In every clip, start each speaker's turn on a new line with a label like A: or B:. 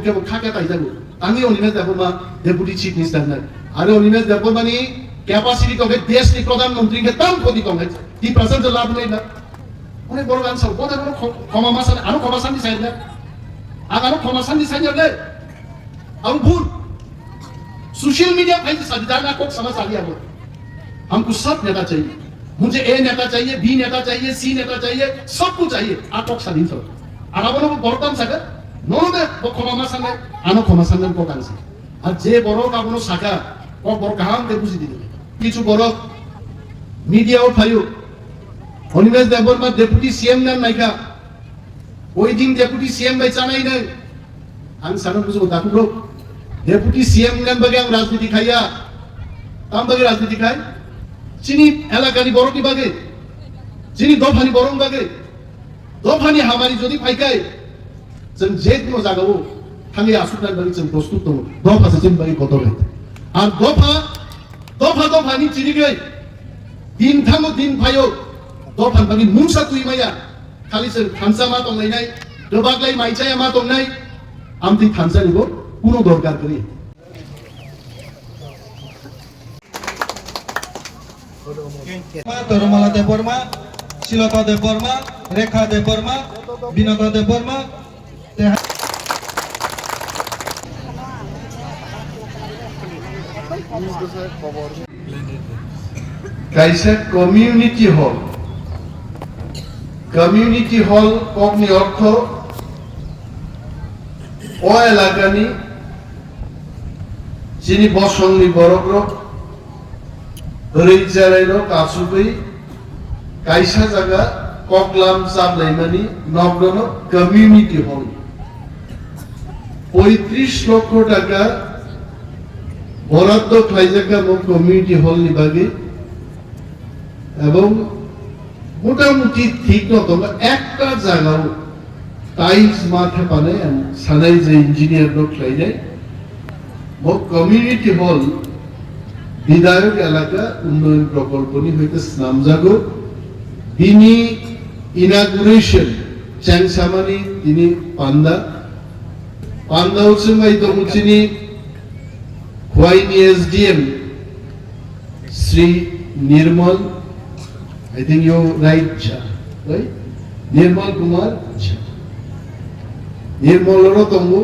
A: কেবল খাকে তাই যাবো আমি Animesh Debbarma deputy chief minister নাই আরে অনিমেষ দেববর্মানি ক্যাপাসিটি তবে দেশনি প্রধানমন্ত্রীকে তাম ক্ষতি কমে ই প্রেজেন্ট লাভ নেই না অনেক বড় গান সব কথা বড় ক্ষমা মাসান আরো ক্ষমা শান্তি চাই না আরো ক্ষমা শান্তি চাই না अब भूल सोशल मीडिया भाई संविधान को समझ आ गया वो हमको सब नेता चाहिए मुझे ए नेता चाहिए बी नेता चाहिए सी नेता चाहिए सबको चाहिए आपको स्वाधीन सब আর বড় বড়তাম সাগা নরদে ক্ষমা সামনে আনো ক্ষমা সামনে কোকান সে আর যে বড় কাবনো সাগা ও বড় কাহাম দে বুঝি দিলে কিছু বড় মিডিয়াও ফাইও অনিমেষ দেববর্মা ডেপুটি সিএম নাম নাইকা ওই দিন ডেপুটি সিএম বাই চানাই নাই আমি সানো বুঝবো দাকুলো ডেপুটি সিএম নাম বাগে আং রাজনীতি খাইয়া তাম বাগে রাজনীতি খাই চিনি এলাকানি বড়টি বাগে চিনি দফানি বরং বাগে দফানি হামারি যদি ফাইকাই जों जे কোনো জায়গাও থাঙ্গে আসুকনার বাগে जों প্রস্তুত দङ দফা जों বাগে কত রে আর দফানি চিনিগৈ দিন থামো দিন ফাইও দফান বাগে মুংসা তুইমায়া খালি जों थानसा मा दंलायनाय गोबाग्लाय माइचाया मा दंनाय आमथि थानसानिबो কোনো দরকার করি
B: তরমালা দেববর্মা শিলতা দেববর্মা রেখা দেববর্মা বিনোদা দেববর্মা
A: কাইসা কমিউনিটি হল কমনি অর্থ ও এলাকানি যিনি বসংনি বরগ্রহ রৈজারাইরক আসুবৈ কাইসা জায়গা ককলাম চামলাইমানি নগ্ন কমিউনিটি হল 35 লক্ষ টাকা বরাদ্দ খাইজাগা কমিউনিটি হল নিবাগে এবং মোটামুটি ঠিক মতো একটা জায়গাও টাইলস মাঠে পানে সানাই যে ইঞ্জিনিয়ার লোক লাইনে কমিউনিটি হল বিধায়ক এলাকা উন্নয়ন প্রকল্প নি হইতে নামজাগো তিনি ইনাগুরেশন চ্যাংসামানি তিনি পান্দা হচ্ছে ভাই দমুচিনি হোয়াইনি SDM Shri Nirmal I think you right right Nirmal Kumar Nirmal ro tongo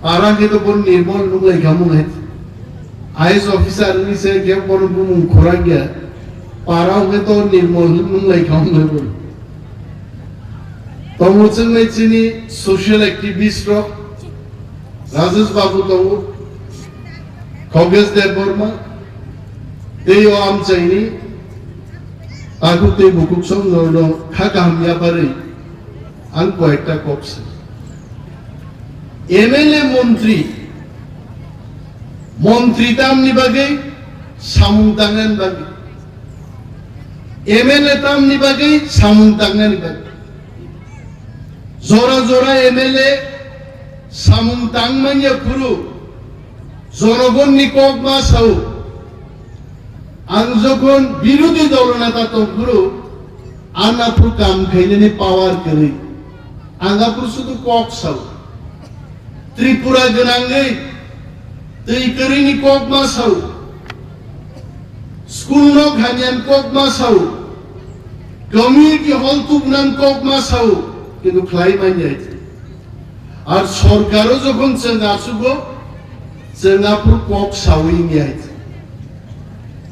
A: ara ke to bon Nirmal nu lai gamu hai IS officer ni se ke bon bu khora gya para ke to Nirmal nu lai gamu hai bon tongo chung mai chini social activist ro Rajesh Babu tongo Khogesh Deborma Eyo am chaini Agute bukuk song no khakamya pare ang কয়েকটা কপসে MLA মন্ত্রী তাম নিবাগে সামুং তাংনান বাগে MLA তাম নিবাগে সামুং তাংনান বাগে জোরা MLA সামুং তাংমানিয়া পুরো জনগণনি ককমা সাউ আং যখন বিরোধী দলনেতা তংগুরু আনাপুর কাম খাইলেনি পাওয়ার করি আঙ্গাপুর শুধু কক সাউ ত্রিপুরা গনাঙ্গৈ তৈ করিনি কক মা সাউ স্কুল ন খানিয়ান কক মা সাউ কমিউনিটি হল তুবনান কক মা সাউ কিন্তু খাই মাই যায় আর সরকারও যখন চেঙ্গাছুগো চেঙ্গাপুর কক সাউই নিয়ে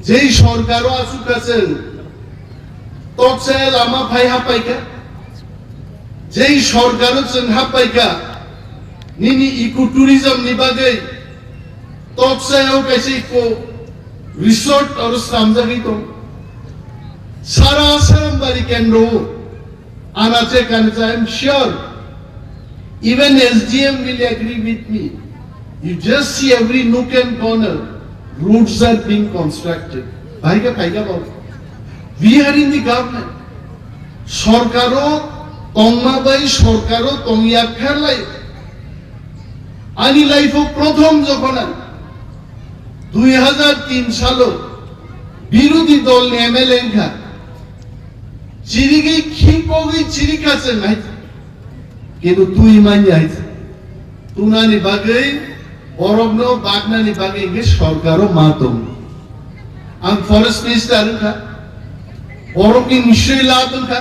A: যেই সরকারও আসুক আছেন তকসে লামা ফাই হাপাইকা যেই সরকারও চেন হাপাইকা নিনি ইকো ট্যুরিজম নিবাগে তকসেও কাছে ইকো রিসোর্ট আর সামজাগি তো সারা আসামবাড়ি কেন্দ্র আনাচে কানাচে I am sure even SDM will agree with me you just see every nook and corner roads are being constructed. We are in the government. Sorkaro tongma bai sorkaro tongya kharlai. Ani life of prothom jokhon 2003 সালো বিরোধী দল MLA খা চিরিগি খিপগি চিরিকাছে নাই কিন্তু তুই মানি আইছে তুনানি বাগৈ বরবনো বাগনানি বাগৈ গে সরকারও মাতম আং ফরেস্ট মিনিস্টার খা বরবনি নিশ্চয় লাদুন খা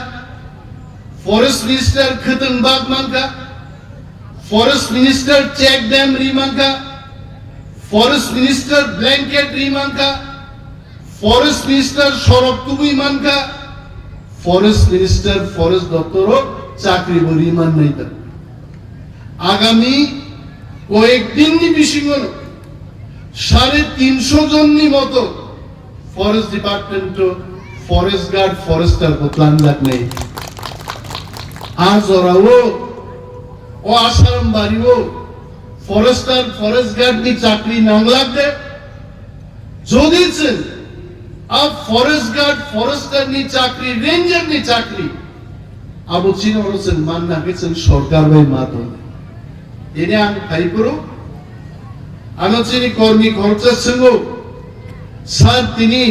A: ফরেস্ট মিনিস্টার খতন বাগমান খা ফরেস্ট মিনিস্টার চেক ড্যাম রিমান খা ফরেস্ট মিনিস্টার ব্ল্যাঙ্কেট রিমান খা ফরেস্ট মিনিস্টার সড়ক তুবুই মান খা ফরেস্ট মিনিস্টার ফরেস্ট দপ্তরও চাকরি রিমান নাই তা আগামী কয়েকদিনই বেশি গেল 350 জননি মতো forest department forest guard forester plan লাগ নেই আজ ওরাও ও আসারাম বাড়িও ফরেস্টার ফরেস্ট গার্ড নি চাকরি নাং লাগবে যদি अब फॉरेस्ट गार्ड फॉरेस्टर नी चाकरी रेंजर नी चाकरी अब चीन और मानना के सरकार भाई मातो एने आम खाई करो आलोचनी कर्मी खर्च संगो सर तिनी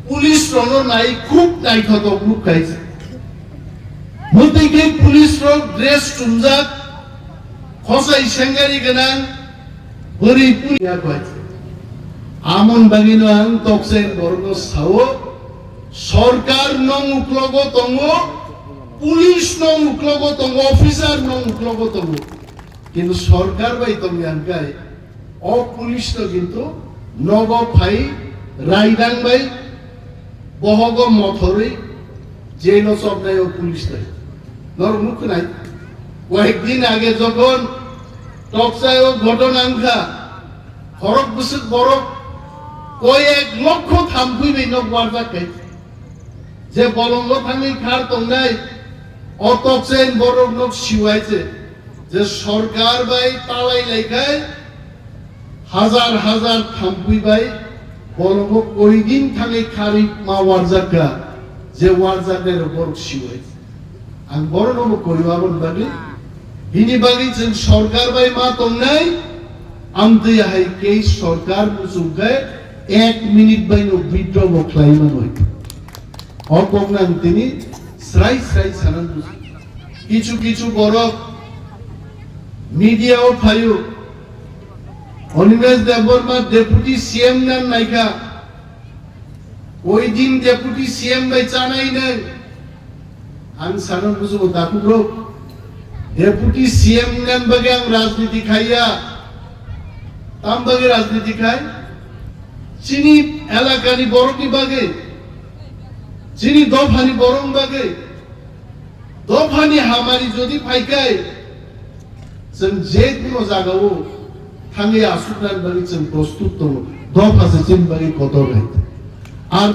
A: पुलिस रनो नाई खूब नाई खतो खूब खाइছে মতে কে পুলিশ রক ড্রেস টুমজাক খসাই সেঙ্গারি গনাং বরি পুলিয়া কইছে আমন বাগিনো আং তকসেন বর্গ সাও সরকার নং উকলগ তঙ্গ পুলিশ নং উকলগ তঙ্গ অফিসার নং উকলগ তঙ্গ কিন্তু সরকার বাই তঙ্গ আনকাই অ পুলিশ তো কিন্তু নগ ফাই রাইদাং বাই বহগ মথরে জেল সব নাই ও পুলিশ নাই নর মুখ নাই কয়েকদিন আগে যখন টকসায় ও ঘটনাংখা খরক বসে বরক কয়েক লক্ষ থামফুইবে নক ওয়ারজাকে যে বলঙ্গ থামি খার তংনাই অতকসেন বরক নক শিওয়াইছে যে সরকার বাই তালাই লাইখায় হাজার হাজার থামফুইবাই বলঙ্গ কয়দিন থাকি খারি মা ওয়ারজাকা যে ওয়ারজাকের বরক শিওয়াইছে আং বড় নব করিবাবন বাগে বিনি বাগি যেন সরকার বাই মা তংনাই আমতে হাই কে সরকার মুসুগায় 1 মিনিট বাইনো বিদ্রোহ বখলাইমান হই অকংনাং তিনি শ্রাই শ্রাই সানান কিছু কিছু বড় মিডিয়াও ফাইও অনিমেষ দেববর্মা ডেপুটি সিএম নাম নাইকা ওই দিন ডেপুটি সিএম বাই চানাই নাই আং সানান বুঝবো দাকুগ্রো ডেপুটি সিএম নাম বাগে আং রাজনীতি খাইয়া তাম বাগে রাজনীতি খাই চিনি এলাকানি বড়কি বাগে চিনি দফানি বরং বাগে দফানি হামারি যদি ফাইকায় जों जे কোনো জায়গাও থাঙ্গে আসুনার বাগে जों প্রস্তুত তো দফা সে চিন বাগে কত গাইতে আর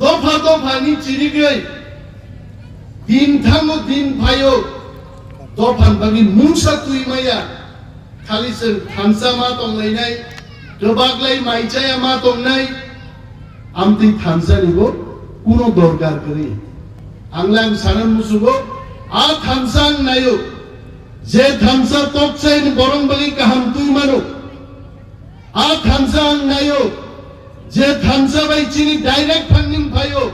A: দফা দফানি চিনি গই দিন থাঙ্গো দিন ফাইও দফান বাগে মুংসা তুই মাইয়া খালি जों থানসা মা তংলাইনাই গোবাগলাই মাইচায়া মা তংনাই আমতি থানসা নিবো কোনো দরকার করি আংলাম সানান মুসুবো আ থানসাং নাইও যে থানসা তকসাইন বরং বাগি কাহাম তুই মানো আ থানসাং নাইও যে থানসা বাই চিনি ডাইরেক্ট ফান্ডিং পাইও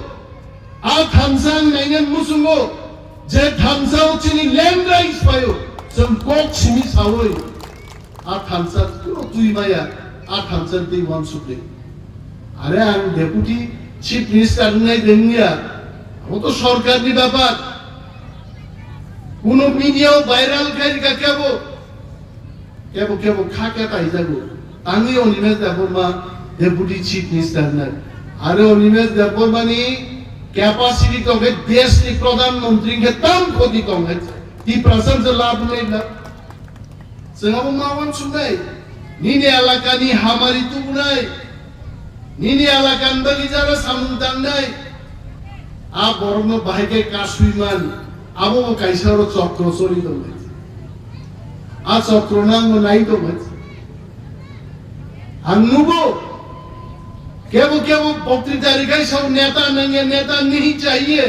A: আ থানসাং নাইনেন মুসুবো যে থানসাও চিনি ল্যান্ড রাইটস পাইও जों কক চিনি সাওই আ থানসা কোনো তুই মায়া আ থানসা তুই ওয়ান সুপ্রে আরে আং ডেপুটি চিফ মিনিস্টার নাই দেনিয়া ও তো সরকারি ব্যাপার কোন মিডিয়াও ভাইরাল খাইকা কেবো খাকা তাই যাবো আমি Animesh Debbarma deputy chief minister নাই আরে অনিমেষ দেববর্মানি ক্যাপাসিটি তবে দেশ নি প্রধানমন্ত্রী কে তাম ক্ষতি কম হয়েছে ই প্রশংসা লাভ নেই না সেনাবো মাওয়ান শুনাই নিনি এলাকা নি হামারি তু নাই নিনি এলাকান বাগি যারা সামুন্তান নাই আ বরং বাইকে কাশুইমান আবো কাইসারো চক্র চলিত হয়েছে আ চক্র নাঙ্গ নাই তো হয়েছে আনুবো কেবো বক্তৃতা রেখাই সব নেতা নঙ্গে নেতা नहीं चाहिए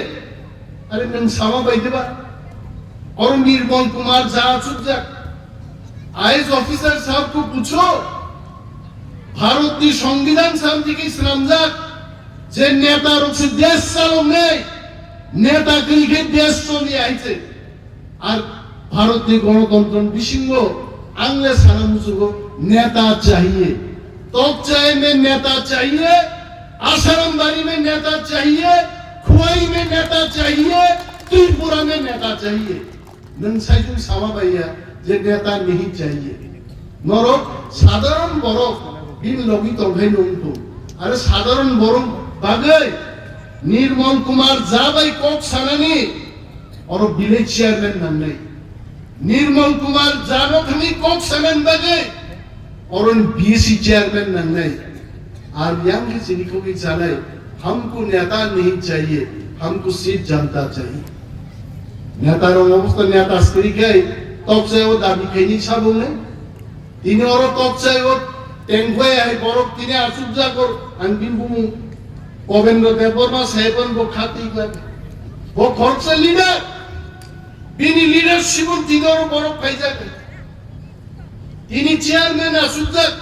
A: अरे नंग सामा বাইদেবা और निर्मल कुमार जा चुप जा आईएएस ऑफिसर साहब को पूछो भारत की संविधान शांति की श्रमजाक যে নেতা রয়েছে দেশ চালক নেই নেতা কলিকে দেশ চলে আইছে আর भारतीय गणतंत्र विशिंग आंग्ले साना मुसुगो नेता चाहिए तोकचाय में नेता चाहिए आसारामबाड़ी में नेता चाहिए खुआई में नेता चाहिए त्रिपुरा में नेता चाहिए नंसाइजुं सामा भैया जे नेता नहीं चाहिए नरक साधारण बरफ बिन लगी तोगै नंगतो आरो साधारण बरफ बागै निर्मल कुमार जाबाय कक सानानि और विलेज चेयरमैन नामनाय निर्मल कुमार जानो खमी कक सानान बागै और बीएससी चेयरमैन नामनाय और यांग के सिनिको की चालाय हमको नेता नहीं चाहिए हमको सिर्फ जनता चाहिए नेता रंग अवस्था नेता स्त्री के तब से वो दाबी कहीं साबुने तीन और तब से वो टेंगवे है बरफ तीन आसुक जाकर अंतिम बुमु कोवेंद्र देवबर्मा साहेबन वो खाती कर वो खर्च से लीडर बिनी लीडरशिप तीन और बरफ पैसा कर तीन चेयरमैन आसुक जाक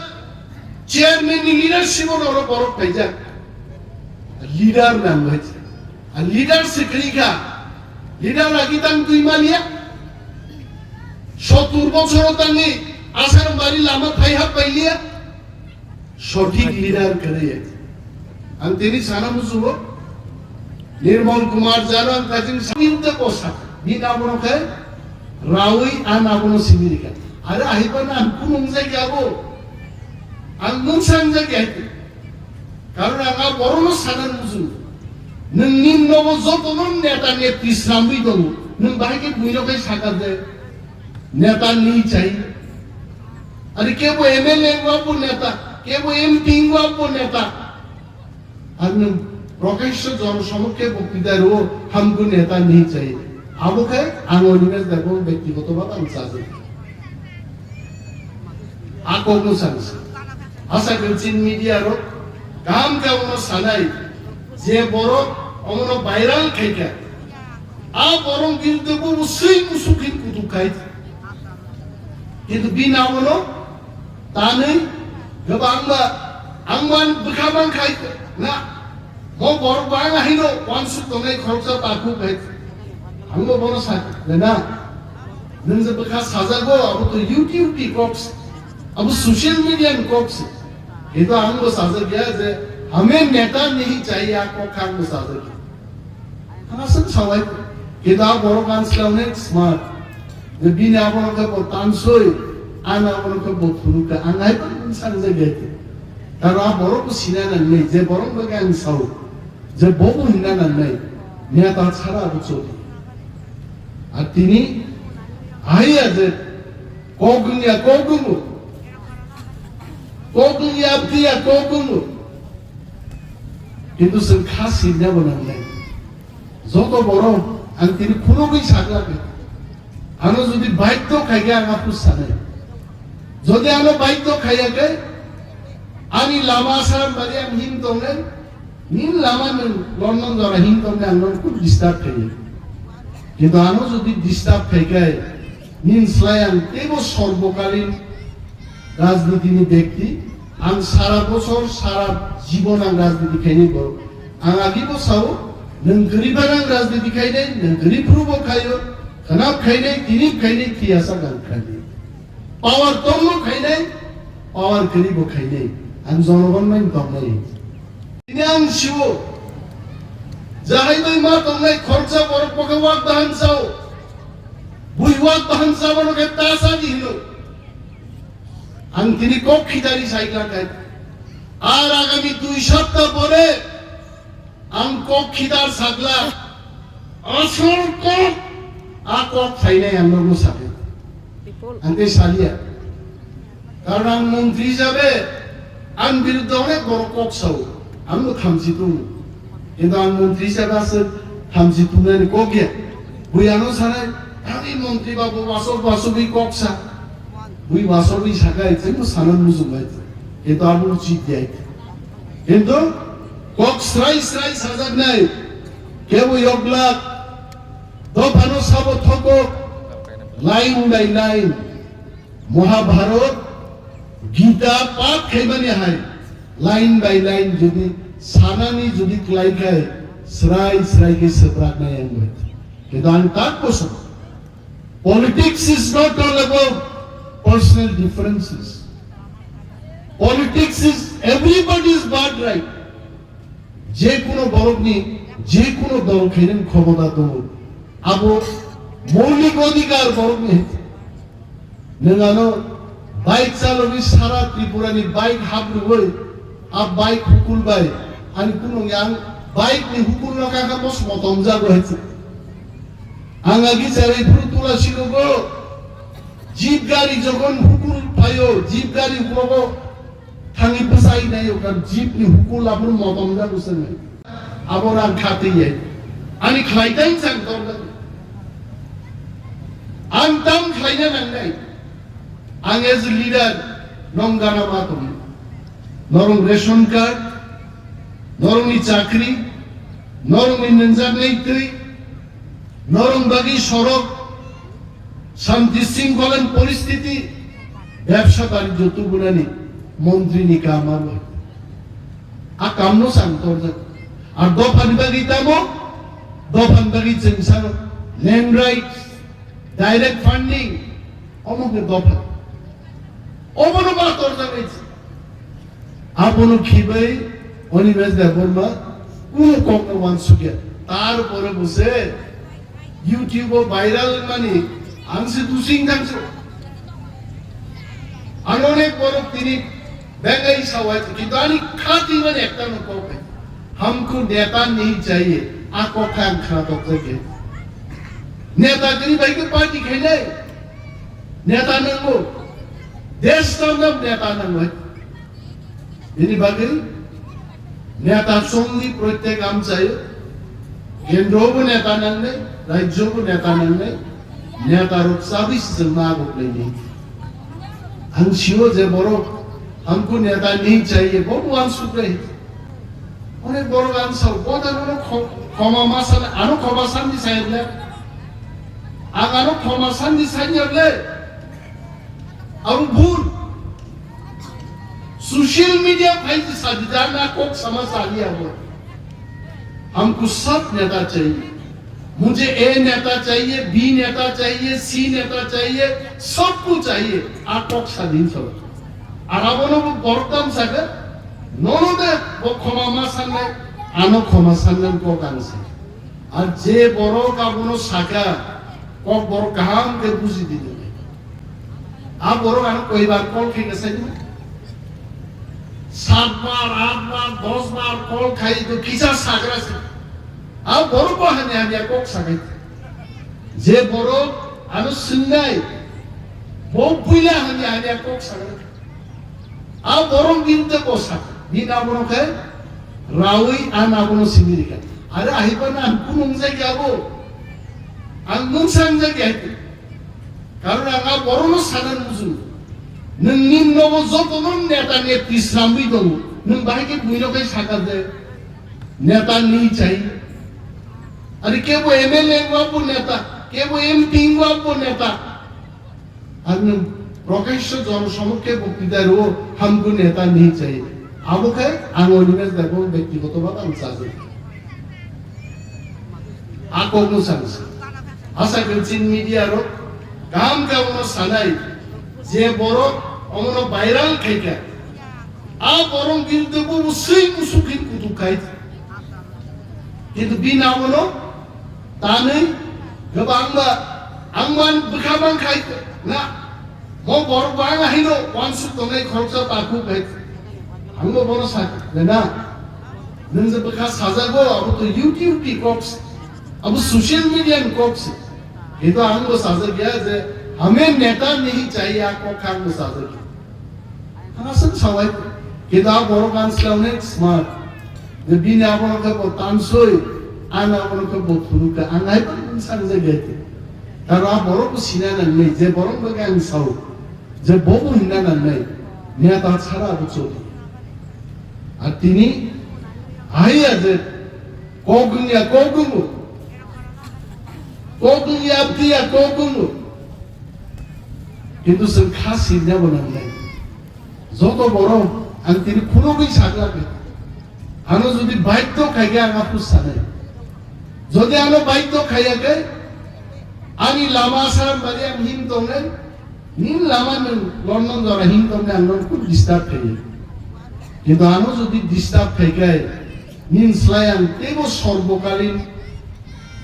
A: चेयरमैन नि लीडरशिप और बरफ पैसा लीडर नाम है लीडर से करीगा लीडर लगी तंग तुई मालिया 70 বছর তানি আসার বাড়ি লামা ফাইহা পাইলিয়া সঠিক লিডার করে আন তিনি সানা মুসুবো নির্মল কুমার জানান কাজিন সামিউতে কোসা বিনাবনো কে রাউই আন আবনো সিমিরিকা আরে আইবানা আনকু মুংজা গিয়াবো আন মুংসাংজা গিয়াইতে কারণ আগা বড়নো সানান মুসু नोंनि न'आव जतन नेता नेत्री स्रांबि दं नों बाहायके बुइनोखै साका दे नेता नहीं चाहिए अरे के वो एमएलए वो नेता के वो एमपी वो नेता और नों प्रकाश जनसम्मुखे बक्तृता रो हमको नेता नहीं चाहिए आबो के आंगोनिमेस देखो व्यक्तिगत भाव आं साजे आको को सांस आशा करछिन मीडिया रो काम का उनो सानाई যে বড় অমন ভাইরাল খাইকা আ বরং বিরুদ্ধে বহু সেই মুসুকিন কুতু খাইছে কিন্তু বিনা হলো তা নেই গোবাংবা আংমান বুখাবাং খাইছে না মো বড় বাং আহিনো ওয়ানসু তোমে খরচা তাকু খাইছে আংবো বড় সাথে না নংজে বুখা সাজাগো আবু তো ইউটিউব টি কক্স আবু সোশ্যাল মিডিয়া কক্স কিন্তু আংবো সাজা গিয়া যে हमें नेता नहीं चाहिए आपको खान मुसाफिर हाँ सब सवाल कि तो आप बड़ों कांस लाउने स्मार्ट जब भी ने आप लोगों का बहुत तांसोई आन आप लोगों का बहुत फुल का आंगाई पर इंसान से गए थे कारण आप बड़ों को सीना नहीं जब बड़ों को क्या इंसाओ जब बहु हिंदा नहीं नेता छाड़ा अब चोरी अतिनी आई आज कोगुनिया अब दिया कोगुंगु কিন্তু जों खासिना बनांनाय যত বড় আন তিনি কোনোই সাগলাবে আনো যদি বাইত্য খাইয়া আপু সানে যদি আনো বাইত্য খাইয়াকে আমি লামা সারাম বাড়ি আমি হিম তোমনে নীল লামা লন্ডন যারা হিম তোমনে আনন খুব ডিস্টার্ব খাইয়ে কিন্তু আনো যদি ডিস্টার্ব খাইকে নীল স্লায়ান তেব সর্বকালীন রাজনীতিনি ব্যক্তি आं सारा बছর सारा जीवन आं राजनीति खायनो बर आं आगि बसाव नों गरीबां राजनीति खायनो नों गरीबफोरबो खायो खनाब खायनो तिनिब खायनो थियासा गान खायनो पावर दंनो खायनो पावर गरीबो खायनो आं जनगण माइन दंनाय दिनै आं सिव जाहायबाय मा दंनाय खरचा बरफखौ वाक बाहानसाव बुइवाक बाहानसावनो के तासा दिनो आं তিনি কক্ষিদারি সাইকেল খাই আর আগামী 2 সপ্তাহ পরে আং কক্ষিদার সাগলা আসল কক আ কক খাইনাই আমরা মুসাফে আন্তে সালিয়া কারণ আং মন্ত্রী যাবে আং বিরুদ্ধে অনেক বড় কক সাও আমিও থামছি তুমি কিন্তু আং মন্ত্রী হিসাবে আছে থামছি তুমি ককিয়া বুয়ানো সারাই আমি মন্ত্রী বাবু বাসবই কক সা 우리 와서비 사가야 되고 사는 무슨 말이야. 얘도 아무 짓이야. কিন্তু কক স্রাই সাজাক নাই কেউ ইগলা দফানো সব থক line by line Mahabharata Gita পাঠ খাইবানি হাই লাইন বাই লাইন যদি সানানি যদি ক্লাই খায় স্রাই কে সপ্রাক নাই আঙ্গ কিন্তু আমি তাক বসো Politics is not all about personal differences. Politics is everybody's birthright. যে কোনো বরফনি যে কোনো দল খেলেন ক্ষমতা তো আবো মৌলিক অধিকার বরফনি নঙ্গানো বাইক চালকি সারা ত্রিপুরানি বাইক হাবলু হই আব বাইক হুকুল বাই আনি কোনো ইয়াং বাইক নি হুকুল রাখা কামস মতম যাবো হয়েছে আঙ্গাগি চালাই ফুল তোলা ছিল গো জিপ গাড়ি যখন হুকুল পাইও জিপ গাড়ি হুকুল থাঙ্গি পেছাই নাই ওখান জিপ নি হুকুল আপনার মতম যাবো সঙ্গে আবার আর খাতে যাই আনি খাইতাই চান তোর আং তাম খাইনা নাঙ্গাই আং এজ লিডার নঙ্গানা মাতম নরম রেশন কার্ড নরমি চাকরি নরমি নঞ্জার নেই তুই নরম বাগি সড়ক শান্তি শৃঙ্খলার পরিস্থিতি ব্যবসা বাণিজ্য তুগুনানি মন্ত্রী নি কামার আ কামনো সান্তর আর দফান বাগি তামো দফান বাগি চেংসার ল্যান্ড রাইটস ডাইরেক্ট ফান্ডিং অমুকে দফা অমনো বা তোর যাবেছে আপনো খিবাই অনিবেশ দেবর্মা কোন কম ওয়ানসুকে তারপরে বসে ইউটিউব ভাইরাল মানে আংসে দুসিং থাকছে আর অনেক বড় তিনি বেঙ্গাই সাওয়াইছে কিন্তু আমি খাতি মানে একটা না কবে हमको नेता नहीं चाहिए आको खान खा तो के नेता करी भाई के पार्टी खेले नेता नंगो देश नाम नेता नंगो ini bagi नेता संगी प्रत्येक आम चाहिए केंद्र नेता नंगे राज्य नेता नंगे नेता रूप साबिस जमा गोपलेनी हम शिव जे बड़ो हमको नेता नहीं चाहिए बहुत वान सुपरे অনেক বড় গান সব বদানো ক্ষমা মাসান আনো ক্ষমা শান্তি চাইলে আগানো ক্ষমা শান্তি চাইলে আর ভুল सोशल मीडिया फाइल सजाना को समझ आ गया वो हमको सब नेता चाहिए मुझे ए नेता चाहिए बी नेता चाहिए सी नेता चाहिए सबको चाहिए आपको स्वाधीन सब और अब वो बर्तम सके नोनो दे वो क्षमा मासाने आनो क्षमा सानन को कांसे और जे बड़ो का बोनो साका को बड़ो काम के बुझी दी दे आप बड़ो आनो कोई बार कॉल के कैसे दी 7 बार 8 बार 10 बार कॉल खाई तो किसा सागरा से आप बड़ो को हने आने को साके जे बड़ो आनो सुनाई वो पुला हने आने को सागरा आप बड़ो गिनते को साके दिन आपनो के रावी आन आपनो सिमिरिका अरे आहिपना कुनुं जे गाबो आं मुं सांजे गाइते कारण आंगा बरनो सानान मुजु नोंनि नव जतनो नेता नेत्री सामबि दं नों बाहायके बुइनोकै साका दे नेता नहीं चाहिए अरे केबो एमएलए वाबो नेता केबो एमपी वाबो नेता আর প্রকাশ্য জনসমক্ষে বক্তৃতা রো हमको नेता नहीं चाहिए আবকে আঙ্গলিমেস দেখো ব্যক্তিগতভাবে আমি চাই আকোনো সানছে আশা করছি মিডিয়ার কাম কামনো সানাই যে বড় অমন ভাইরাল খাইকা আ বরং কিন্তু বুসই মুসুকিন কুতু খাইছে কিন্তু বিনা বলো তা নেই গোবাংবা আংমান বুখাবাং খাইতে না মো বড় বাং হাইনো ওয়ানসু তনে খরচা তাকু খাইছে हमको बोलो साथ ना नंजे बका साजागो अब तो YouTube की कॉक्स अब सोशल मीडिया की कॉक्स ये तो हमको साजा गया जे हमें नेता नहीं चाहिए आपको खान में साजा हाँ सब सवाल किताब बोलो कांस लाउने स्मार्ट जब बिना आपनो के बोतांसोई आना आपनो के बोतुरु का आंगाई पर इंसान जे गए थे तारो आप बोलो को सीना नहीं जे बोलो बका इंसाउ जे बोबो हिना नहीं नेता छाड़ा बुचो আর তিনি আইয়া যে কোগুনিয়া কোগুমু কোগুনিয়া দিয়া কোগুমু কিন্তু সে খাসি নেব না যত বড় আর তিনি খুলবই সাগলাবে আনো যদি বাইক তো খাইয়া আঙা পুষা নাই যদি আনো বাইক তো খাইয়াকে Ani lama asal bali am him tongen, nin lama nung London jora him tongen angnon ku disturb kaya. কিন্তু আনো যদি ডিস্টার্ব থেকে নিন স্লায়ান তেবো সর্বকালীন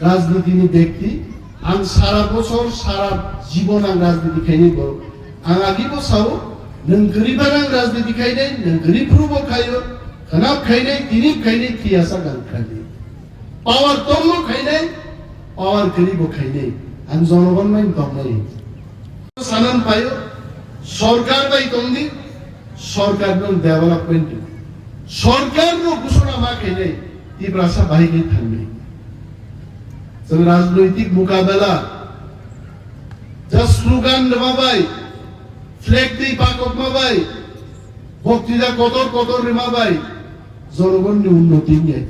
A: রাজনীতি নি ব্যক্তি আং সারা বছর সারা জীবন আং রাজনীতি খাইনি বড় আং আগিব সাও নং গরিবাং রাজনীতি খাইনাই নং গরিব রুবো খাইও খানাব খাইনাই তিনিব খাইনাই কিয়াসা গান খাইনাই পাওয়ার তন্ন খাইনাই পাওয়ার গরিবো খাইনাই আং জনগণ মাইন দমনাই সানান পাইও সরকার বাই তংদি সরকার নং ডেভেলপমেন্ট সরকার নো ঘোষণা মা খেলে এই ভাষা বাহিনী থাকবে রাজনৈতিক মোকাবেলা যা স্লোগান রেমাবাই ফ্লেগ দি পাকক মাবাই বক্তৃতা কতর কতর রেমাবাই জনগণের উন্নতি নিয়ে